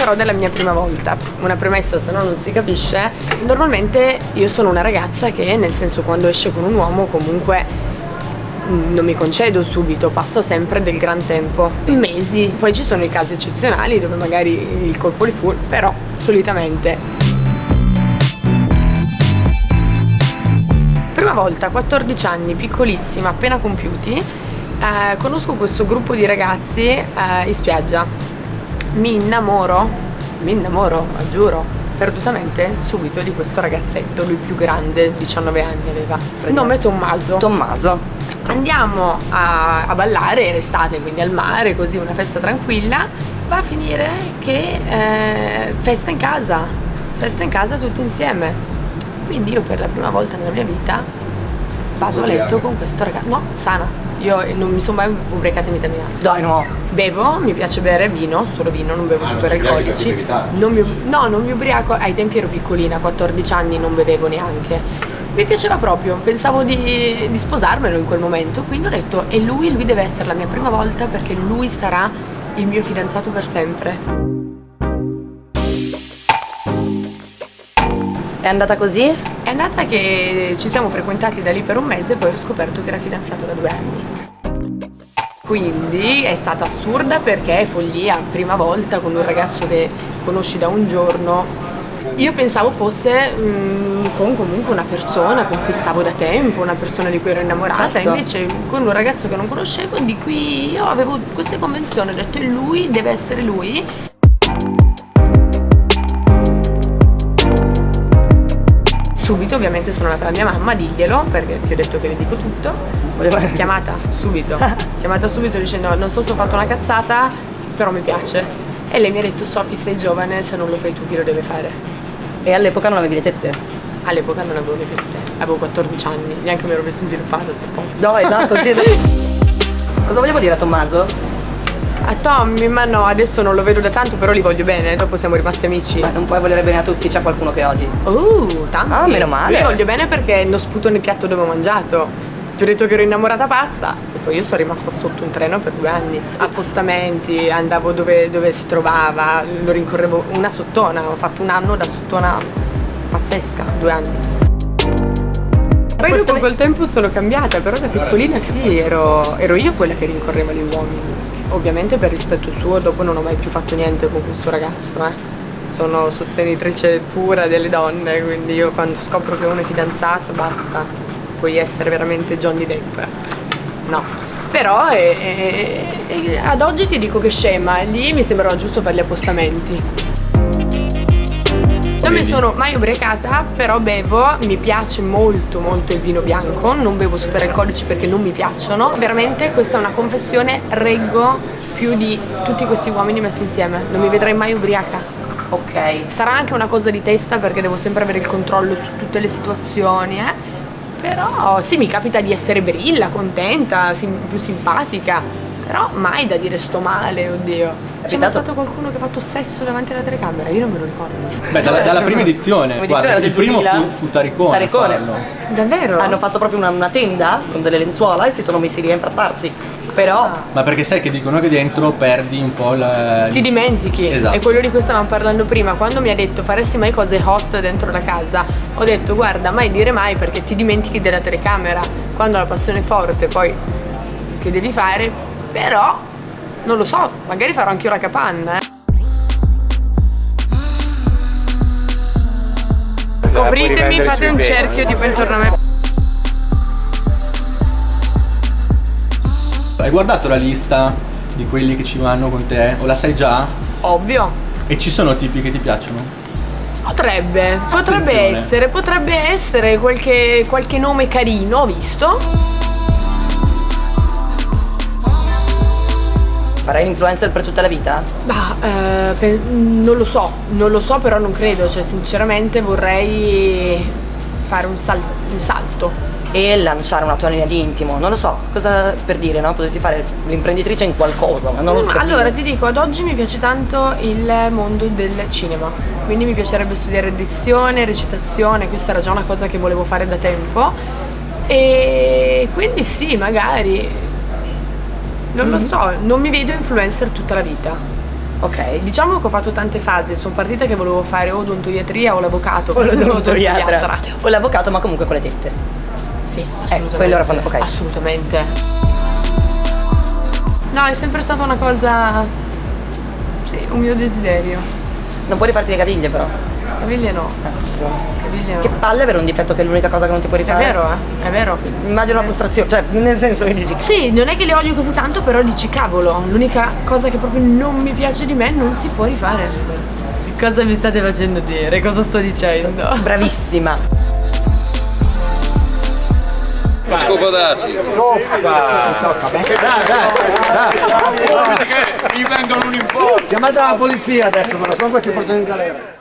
racconterò della mia prima volta. Una premessa, se no non si capisce. Normalmente io sono una ragazza che, nel senso, quando esce con un uomo comunque non mi concedo subito, passa sempre del gran tempo, mesi. Poi ci sono i casi eccezionali dove magari il colpo li fu, però solitamente. Prima volta, 14 anni, piccolissima, appena compiuti, conosco questo gruppo di ragazzi in spiaggia. Mi innamoro, giuro, perdutamente, subito di questo ragazzetto, lui più grande, 19 anni aveva. Nome Tommaso. Andiamo a ballare, era estate, quindi al mare, così una festa tranquilla. Va a finire che festa in casa tutti insieme. Quindi io per la prima volta nella mia vita vado a letto con questo ragazzo. No, sana. Io non mi sono mai ubriacata in vita mia. Dai, no. Bevo, mi piace bere vino, solo vino, non bevo super alcolici. Non mi ubriaco, ai tempi ero piccolina, 14 anni, non bevevo neanche. Mi piaceva proprio, pensavo di sposarmelo in quel momento, quindi ho detto, e lui deve essere la mia prima volta perché lui sarà il mio fidanzato per sempre. È andata così? È andata che ci siamo frequentati da lì per un mese e poi ho scoperto che era fidanzato da 2 anni. Quindi è stata assurda perché è follia, prima volta con un ragazzo che conosci da un giorno. Io pensavo fosse con comunque una persona con cui stavo da tempo, una persona di cui ero innamorata, certo. Invece con un ragazzo che non conoscevo, di cui io avevo queste convenzioni, ho detto lui deve essere lui. Subito ovviamente sono andata alla mia mamma, diglielo, perché ti ho detto che le dico tutto. Chiamata subito dicendo non so se ho fatto una cazzata, però mi piace. E lei mi ha detto Sofì, sei giovane, se non lo fai tu chi lo deve fare? E all'epoca non avevi le tette? All'epoca non avevo le tette, avevo 14 anni, neanche mi ero sviluppato troppo. No, esatto, sì. Cosa vogliamo dire a Tommaso? A Tommy, ma no, adesso non lo vedo da tanto, però li voglio bene, dopo siamo rimasti amici. Ma non puoi volere bene a tutti, c'è qualcuno che odi. Tanti. Ah, meno male. Li voglio bene perché non sputo nel piatto dove ho mangiato. Ti ho detto che ero innamorata pazza. E poi io sono rimasta sotto un treno per 2 anni. Appostamenti, andavo dove si trovava, lo rincorrevo una sottona. Ho fatto un anno da sottona pazzesca, 2 anni. Poi dopo col tempo sono cambiata, però da piccolina sì, ero io quella che rincorreva gli uomini. Ovviamente per rispetto suo dopo non ho mai più fatto niente con questo ragazzo, Sono sostenitrice pura delle donne, quindi io quando scopro che uno è fidanzato basta, puoi essere veramente Johnny Depp. No. Però ad oggi ti dico che scema, lì mi sembrava giusto fare gli appostamenti. Non mi sono mai ubriacata, però bevo, mi piace molto molto il vino bianco, non bevo super alcolici perché non mi piacciono. Veramente questa è una confessione, reggo più di tutti questi uomini messi insieme, non mi vedrai mai ubriaca. Ok. Sarà anche una cosa di testa perché devo sempre avere il controllo su tutte le situazioni, Però sì, mi capita di essere brilla, contenta, più simpatica, però mai da dire sto male, oddio. C'è mai stato qualcuno che ha fatto sesso davanti alla telecamera? Io non me lo ricordo. Beh, dalla prima edizione, guarda, il primo fu Taricone. Taricone. Davvero? Hanno fatto proprio una tenda con delle lenzuola e si sono messi lì a infrattarsi. Però Ma perché sai che dicono che dentro perdi un po' ti dimentichi. Esatto. È quello di cui stavamo parlando prima. Quando mi ha detto faresti mai cose hot dentro la casa, ho detto guarda, mai dire mai perché ti dimentichi della telecamera. Quando la passione è forte, poi che devi fare? Però non lo so, magari farò anch'io la capanna, Copritemi, fate un cerchio tipo intorno a me. Hai guardato la lista di quelli che ci vanno con te? O la sai già? Ovvio. E ci sono tipi che ti piacciono? Potrebbe Attenzione. essere qualche nome carino, ho visto. farai l'influencer per tutta la vita? Non lo so, però non credo, cioè sinceramente vorrei fare un salto. E lanciare una tua linea di intimo, non lo so, cosa per dire, no? Potresti fare l'imprenditrice in qualcosa, ma non lo so. Allora ti dico, ad oggi mi piace tanto il mondo del cinema, quindi mi piacerebbe studiare dizione, recitazione, questa era già una cosa che volevo fare da tempo e quindi sì, magari, non lo so, non mi vedo influencer tutta la vita. Ok. Diciamo che ho fatto tante fasi, sono partita che volevo fare o odontoiatria o l'avvocato. O l'odontoiatra. O l'avvocato, ma comunque con le tette. Sì, assolutamente. quello era ok. Assolutamente. No, è sempre stata una cosa. Sì, un mio desiderio. Non puoi rifarti le caviglie però. Caviglie no. Cazzo. Caviglie no. Che palle avere un difetto che è l'unica cosa che non ti puoi È rifare. vero, è vero. Immagino la frustrazione, cioè nel senso che dici. Sì, non è che le odio così tanto, però dici cavolo, l'unica cosa che proprio non mi piace di me non si può rifare. Cosa mi state facendo dire? Cosa sto dicendo? Bravissima. Scopodarsi. Dai. Gli vengono un importo. Chiamate la polizia adesso, me lo sono questi portati in galera.